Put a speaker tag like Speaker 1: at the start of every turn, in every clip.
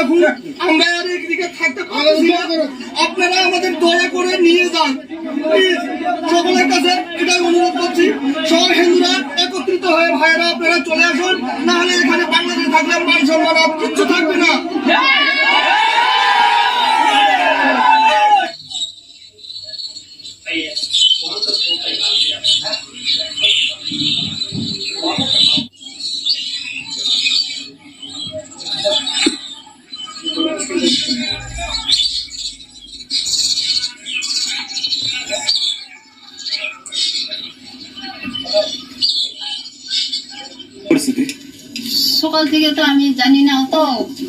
Speaker 1: রাখুন, আমরা আর একদিকে থাকতে পারছি না। আপনারা আমাদের দয়া করে নিয়ে যান প্লিজ। সকলের কাছে এটাই অনুরোধ করছি, সব হিন্দুরা একত্রিত হয়ে ভাইয়েরা আপনারা চলে আসুন, না হলে এখানে বাংলাদেশে থাকলে মান সম্মান আর কিচ্ছু থাকবে না।
Speaker 2: সকাল থেকে তো আমি জানি না, অত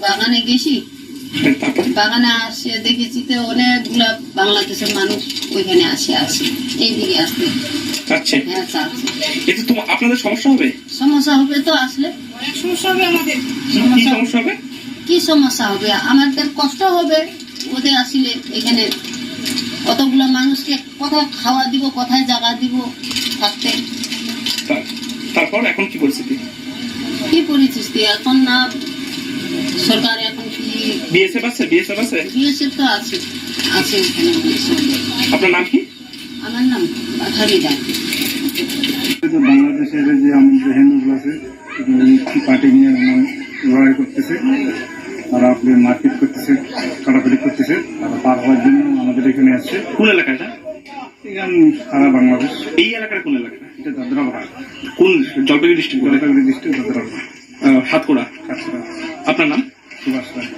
Speaker 2: বাগানে গেছি, বাগানে আসে দেখেছি তো অনেকগুলা বাংলাদেশের মানুষ ওইখানে আসে এইদিকে আসবে। হ্যাঁ,
Speaker 3: আপনাদের সমস্যা হবে?
Speaker 2: সমস্যা হবে তো, আসলে
Speaker 4: সমস্যা হবে আমাদের।
Speaker 3: সমস্যা হবে?
Speaker 2: কি সমস্যা হবে? আমাদের কষ্ট হবে ওদের আসলে। এখানে কতগুলো মানুষকে কোথায় খাওয়া দিব, কোথায় জায়গা দিব থাকতে।
Speaker 3: তারপর এখন কি পরিস্থিতি?
Speaker 2: কি পরিস্থিতি এখন? না সরকার এখন কি
Speaker 3: বিএসএফ আছে?
Speaker 2: বিএসএফ তো আছে ওখানে।
Speaker 3: আপনার নাম কি?
Speaker 2: আমার নাম বাঘারি দান।
Speaker 5: বাংলাদেশের যে আমাদের হিন্দুগুলো আছে পার্টি নিয়ে লড়াই করতেছে, তারা আপনার মারপিট করতেছে, কাটাকাটি করতেছে, তারা পার হওয়ার জন্য আমাদের এখানে আসছে।
Speaker 3: কোন এলাকাটা?
Speaker 5: সারা বাংলাদেশ।
Speaker 3: এই এলাকার কোন এলাকা?
Speaker 5: এটা দাদরাপাড়া।
Speaker 3: কোন জলপাইগুড়ি ডিস্ট্রিক্ট?
Speaker 5: জলপাইগুড়ি ডিস্ট্রিক্ট দাদরাপাড়া,
Speaker 3: হাতকড়া।
Speaker 5: কাছড়া।
Speaker 3: আপনার নাম?
Speaker 5: সুভাষ রায়।